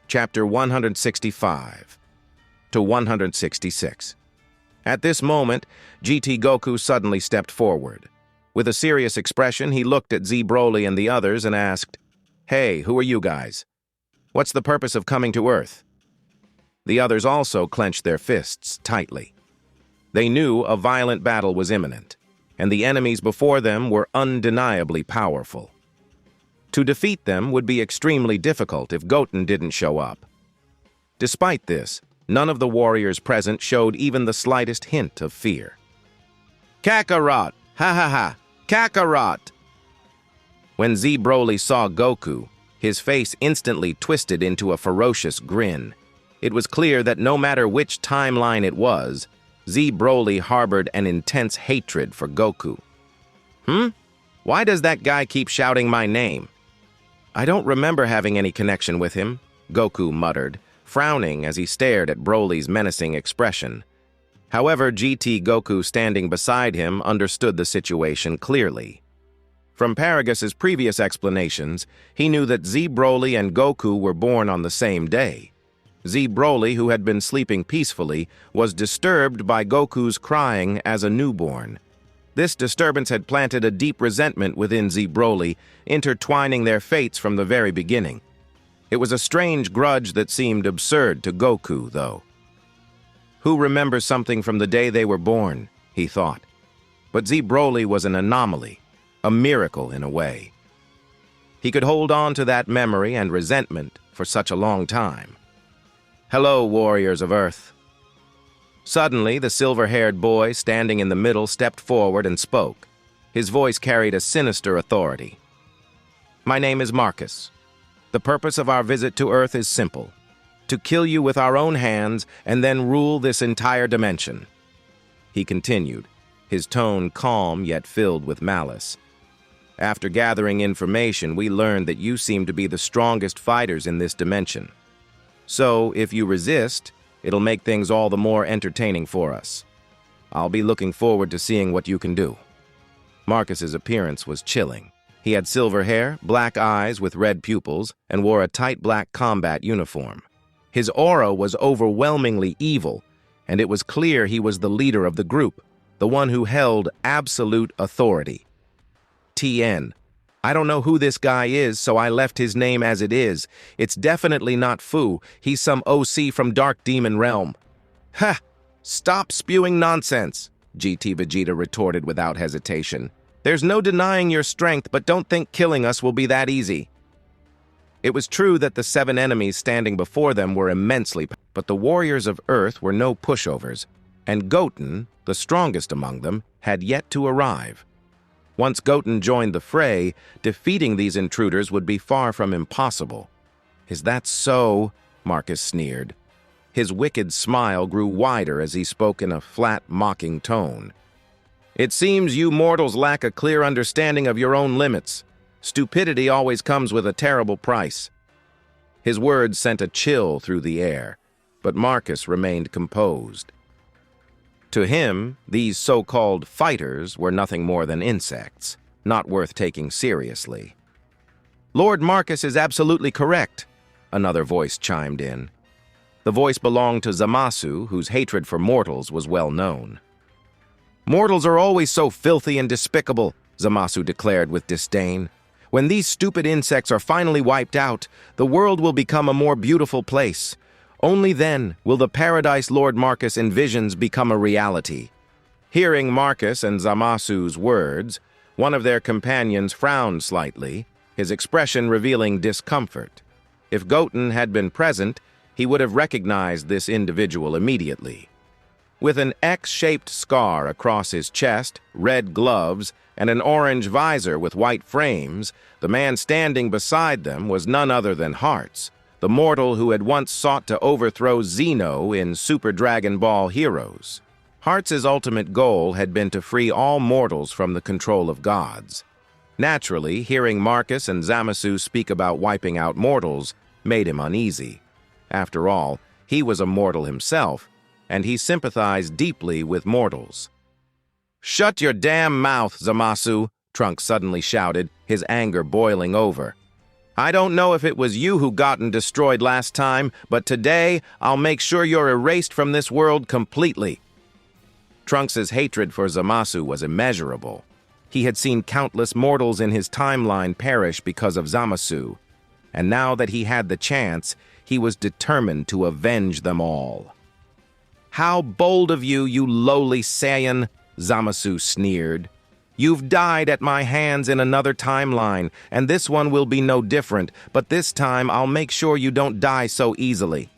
Chapter 165 to 166. At this moment, GT Goku suddenly stepped forward. With a serious expression, he looked at Z Broly and the others and asked, "Hey, who are you guys? What's the purpose of coming to Earth?" The others also clenched their fists tightly. They knew a violent battle was imminent, and the enemies before them were undeniably powerful. To defeat them would be extremely difficult if Goten didn't show up. Despite this, none of the warriors present showed even the slightest hint of fear. "Kakarot! Ha ha ha! Kakarot!" When Z Broly saw Goku, his face instantly twisted into a ferocious grin. It was clear that no matter which timeline it was, Z Broly harbored an intense hatred for Goku. Why does that guy keep shouting my name? I don't remember having any connection with him, Goku muttered, frowning as he stared at Broly's menacing expression. However, GT Goku standing beside him understood the situation clearly. From Paragas's previous explanations, he knew that Z Broly and Goku were born on the same day. Z Broly, who had been sleeping peacefully, was disturbed by Goku's crying as a newborn. This disturbance had planted a deep resentment within Z Broly, intertwining their fates from the very beginning. It was a strange grudge that seemed absurd to Goku, though. Who remembers something from the day they were born, he thought. But Z Broly was an anomaly, a miracle in a way. He could hold on to that memory and resentment for such a long time. "Hello, warriors of Earth." Suddenly, the silver-haired boy standing in the middle stepped forward and spoke. His voice carried a sinister authority. "My name is Marcus. The purpose of our visit to Earth is simple: to kill you with our own hands and then rule this entire dimension." He continued, his tone calm yet filled with malice. "After gathering information, we learned that you seem to be the strongest fighters in this dimension. So, if you resist, it'll make things all the more entertaining for us. I'll be looking forward to seeing what you can do." Marcus's appearance was chilling. He had silver hair, black eyes with red pupils, and wore a tight black combat uniform. His aura was overwhelmingly evil, and it was clear he was the leader of the group, the one who held absolute authority. "TN. I don't know who this guy is, so I left his name as it is. It's definitely not Fu. He's some OC from Dark Demon Realm." "Ha! Stop spewing nonsense," GT Vegeta retorted without hesitation. "There's no denying your strength, but don't think killing us will be that easy." It was true that the 7 enemies standing before them were immensely powerful, but the warriors of Earth were no pushovers, and Goten, the strongest among them, had yet to arrive. Once Goten joined the fray, defeating these intruders would be far from impossible. "Is that so?" Marcus sneered. His wicked smile grew wider as he spoke in a flat, mocking tone. "It seems you mortals lack a clear understanding of your own limits. Stupidity always comes with a terrible price." His words sent a chill through the air, but Marcus remained composed. To him, these so-called fighters were nothing more than insects, not worth taking seriously. "Lord Marcus is absolutely correct," another voice chimed in. The voice belonged to Zamasu, whose hatred for mortals was well known. "Mortals are always so filthy and despicable," Zamasu declared with disdain. "When these stupid insects are finally wiped out, the world will become a more beautiful place. Only then will the paradise Lord Marcus envisions become a reality." Hearing Marcus and Zamasu's words, one of their companions frowned slightly, his expression revealing discomfort. If Goten had been present, he would have recognized this individual immediately. With an X-shaped scar across his chest, red gloves, and an orange visor with white frames, the man standing beside them was none other than Hearts, the mortal who had once sought to overthrow Zeno in Super Dragon Ball Heroes. Hearts' ultimate goal had been to free all mortals from the control of gods. Naturally, hearing Marcus and Zamasu speak about wiping out mortals made him uneasy. After all, he was a mortal himself, and he sympathized deeply with mortals. "Shut your damn mouth, Zamasu!" Trunks suddenly shouted, his anger boiling over. I don't know if it was you who Goten destroyed last time, but today I'll make sure you're erased from this world completely. Trunks' hatred for Zamasu was immeasurable. He had seen countless mortals in his timeline perish because of Zamasu, and now that he had the chance, he was determined to avenge them all. "How bold of you, you lowly Saiyan," Zamasu sneered. "You've died at my hands in another timeline, and this one will be no different, but this time I'll make sure you don't die so easily."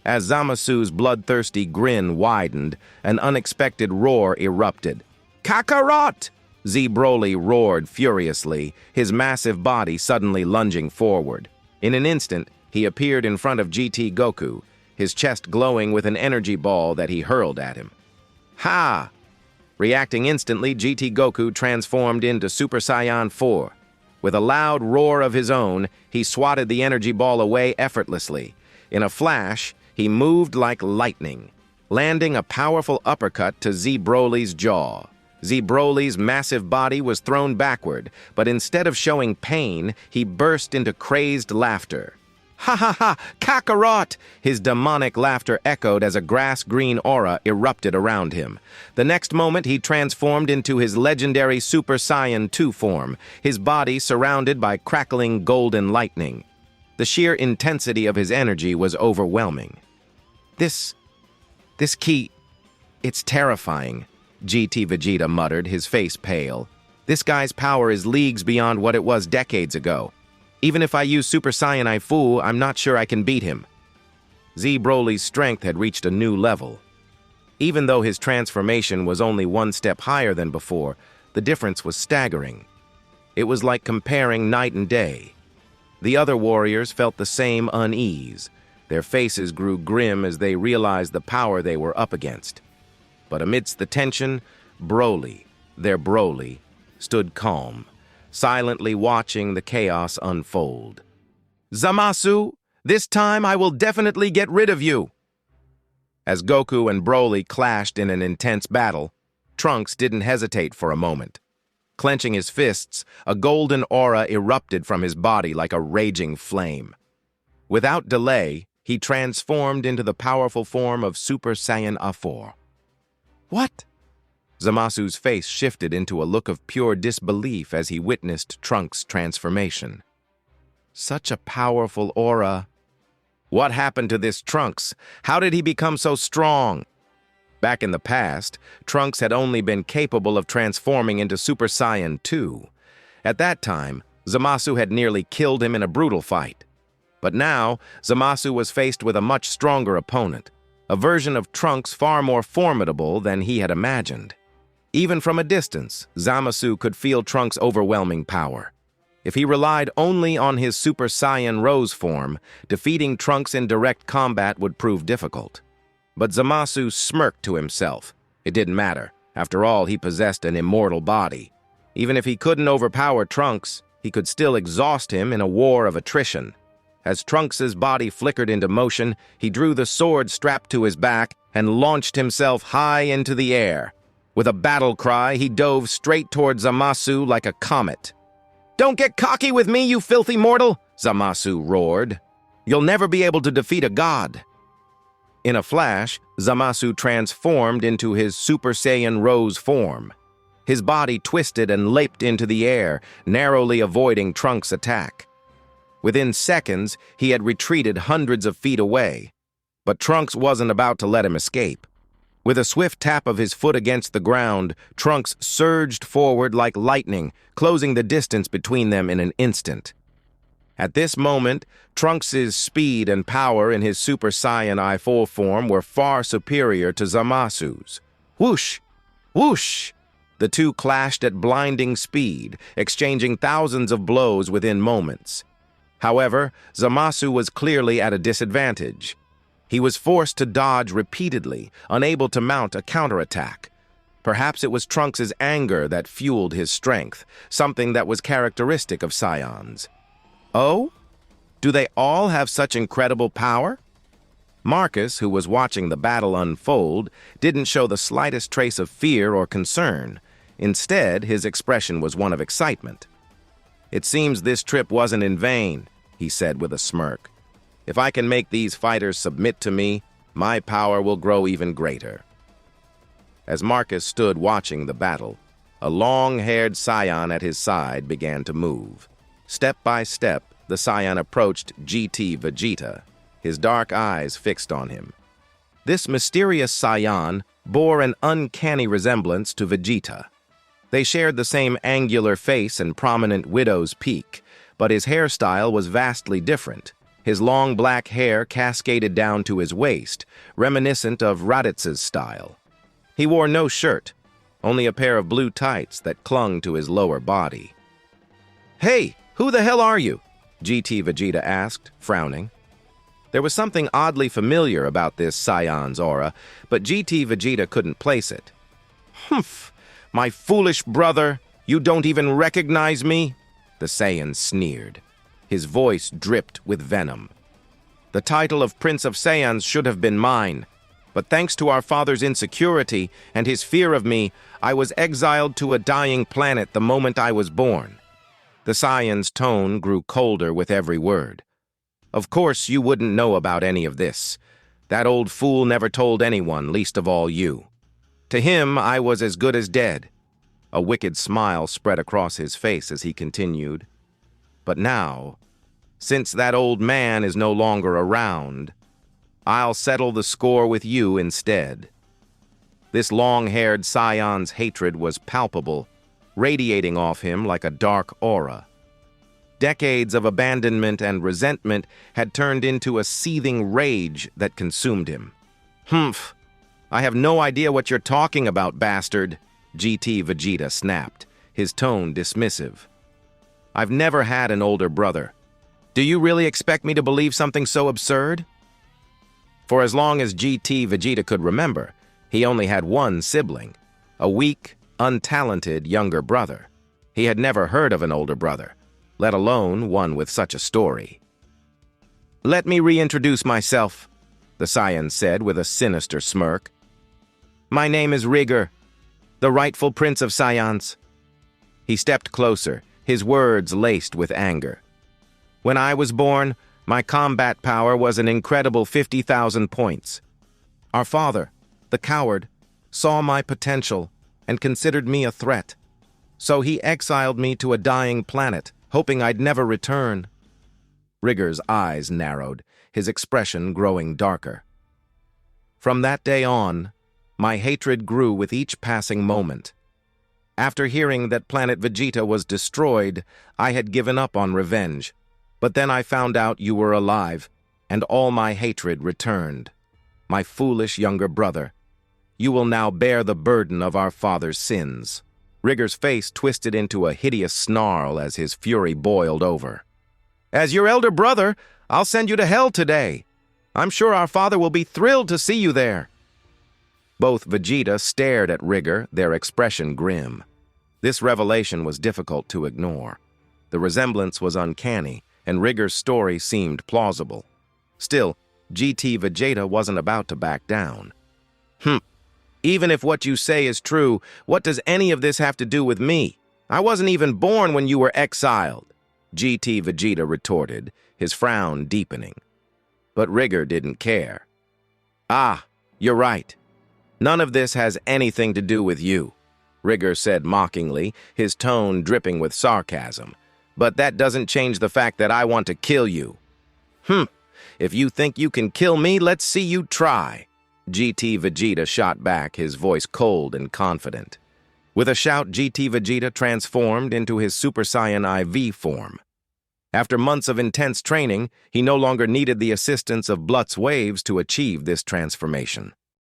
As Zamasu's bloodthirsty grin widened, an unexpected roar erupted. "Kakarot!" Z Broly roared furiously, his massive body suddenly lunging forward. In an instant, he appeared in front of GT Goku, his chest glowing with an energy ball that he hurled at him. "Ha!" Reacting instantly, GT Goku transformed into Super Saiyan 4. With a loud roar of his own, he swatted the energy ball away effortlessly. In a flash, he moved like lightning, landing a powerful uppercut to Z Broly's jaw. Z Broly's massive body was thrown backward, but instead of showing pain, he burst into crazed laughter. "Ha ha ha! Kakarot!" His demonic laughter echoed as a grass-green aura erupted around him. The next moment, he transformed into his legendary Super Saiyan 2 form, his body surrounded by crackling golden lightning. The sheer intensity of his energy was overwhelming. This key, it's terrifying," GT Vegeta muttered, his face pale. "This guy's power is leagues beyond what it was decades ago. Even if I use Super Saiyan Fu, I'm not sure I can beat him." Z Broly's strength had reached a new level. Even though his transformation was only one step higher than before, the difference was staggering. It was like comparing night and day. The other warriors felt the same unease. Their faces grew grim as they realized the power they were up against. But amidst the tension, Broly, their Broly, stood calm, silently watching the chaos unfold. "Zamasu, this time I will definitely get rid of you!" As Goku and Broly clashed in an intense battle, Trunks didn't hesitate for a moment. Clenching his fists, a golden aura erupted from his body like a raging flame. Without delay, he transformed into the powerful form of Super Saiyan 4. "What?" Zamasu's face shifted into a look of pure disbelief as he witnessed Trunks' transformation. Such a powerful aura. What happened to this Trunks? How did he become so strong? Back in the past, Trunks had only been capable of transforming into Super Saiyan 2. At that time, Zamasu had nearly killed him in a brutal fight. But now, Zamasu was faced with a much stronger opponent, a version of Trunks far more formidable than he had imagined. Even from a distance, Zamasu could feel Trunks' overwhelming power. If he relied only on his Super Saiyan Rose form, defeating Trunks in direct combat would prove difficult. But Zamasu smirked to himself. It didn't matter. After all, he possessed an immortal body. Even if he couldn't overpower Trunks, he could still exhaust him in a war of attrition. As Trunks' body flickered into motion, he drew the sword strapped to his back and launched himself high into the air. With a battle cry, he dove straight toward Zamasu like a comet. "Don't get cocky with me, you filthy mortal!" Zamasu roared. "You'll never be able to defeat a god." In a flash, Zamasu transformed into his Super Saiyan Rose form. His body twisted and leaped into the air, narrowly avoiding Trunks' attack. Within seconds, he had retreated hundreds of feet away. But Trunks wasn't about to let him escape. With a swift tap of his foot against the ground, Trunks surged forward like lightning, closing the distance between them in an instant. At this moment, Trunks' speed and power in his Super Saiyan I-4 form were far superior to Zamasu's. Whoosh! Whoosh! The two clashed at blinding speed, exchanging thousands of blows within moments. However, Zamasu was clearly at a disadvantage. He was forced to dodge repeatedly, unable to mount a counterattack. Perhaps it was Trunks' anger that fueled his strength, something that was characteristic of Saiyans. Oh? Do they all have such incredible power? Marcus, who was watching the battle unfold, didn't show the slightest trace of fear or concern. Instead, his expression was one of excitement. "It seems this trip wasn't in vain," he said with a smirk. "If I can make these fighters submit to me, my power will grow even greater." As Marcus stood watching the battle, a long-haired scion at his side began to move. Step by step, the scion approached GT Vegeta, his dark eyes fixed on him. This mysterious scion bore an uncanny resemblance to Vegeta. They shared the same angular face and prominent widow's peak, but his hairstyle was vastly different. His long black hair cascaded down to his waist, reminiscent of Raditz's style. He wore no shirt, only a pair of blue tights that clung to his lower body. "Hey, who the hell are you?" GT Vegeta asked, frowning. There was something oddly familiar about this scion's aura, but GT Vegeta couldn't place it. "Humph, my foolish brother, you don't even recognize me?" the Saiyan sneered. His voice dripped with venom. "The title of Prince of Saiyans should have been mine, but thanks to our father's insecurity and his fear of me, I was exiled to a dying planet the moment I was born." The Saiyan's tone grew colder with every word. "Of course you wouldn't know about any of this. That old fool never told anyone, least of all you. To him, I was as good as dead." A wicked smile spread across his face as he continued. "But now, since that old man is no longer around, I'll settle the score with you instead." This long-haired scion's hatred was palpable, radiating off him like a dark aura. Decades of abandonment and resentment had turned into a seething rage that consumed him. "Humph! I have no idea what you're talking about, bastard," GT Vegeta snapped, his tone dismissive. "I've never had an older brother. Do you really expect me to believe something so absurd?" For as long as GT Vegeta could remember, he only had one sibling, a weak, untalented younger brother. He had never heard of an older brother, let alone one with such a story. "Let me reintroduce myself," the Saiyan said with a sinister smirk. "My name is Rigor, the rightful Prince of Saiyans." He stepped closer, his words laced with anger. "When I was born, my combat power was an incredible 50,000 points. Our father, the coward, saw my potential and considered me a threat. So he exiled me to a dying planet, hoping I'd never return." Rigor's eyes narrowed, his expression growing darker. "From that day on, my hatred grew with each passing moment. After hearing that planet Vegeta was destroyed, I had given up on revenge. But then I found out you were alive, and all my hatred returned. My foolish younger brother, you will now bear the burden of our father's sins." Rigor's face twisted into a hideous snarl as his fury boiled over. "As your elder brother, I'll send you to hell today. I'm sure our father will be thrilled to see you there." Both Vegeta stared at Rigor, their expression grim. This revelation was difficult to ignore. The resemblance was uncanny, and Rigor's story seemed plausible. Still, GT Vegeta wasn't about to back down. Even if what you say is true, what does any of this have to do with me? I wasn't even born when you were exiled," GT Vegeta retorted, his frown deepening. But Rigor didn't care. "Ah, you're right. None of this has anything to do with you," Rigor said mockingly, his tone dripping with sarcasm. "But that doesn't change the fact that I want to kill you." If you think you can kill me, let's see you try," GT Vegeta shot back, his voice cold and confident. With a shout, GT Vegeta transformed into his Super Saiyan IV form. After months of intense training, he no longer needed the assistance of Blut's waves to achieve this transformation.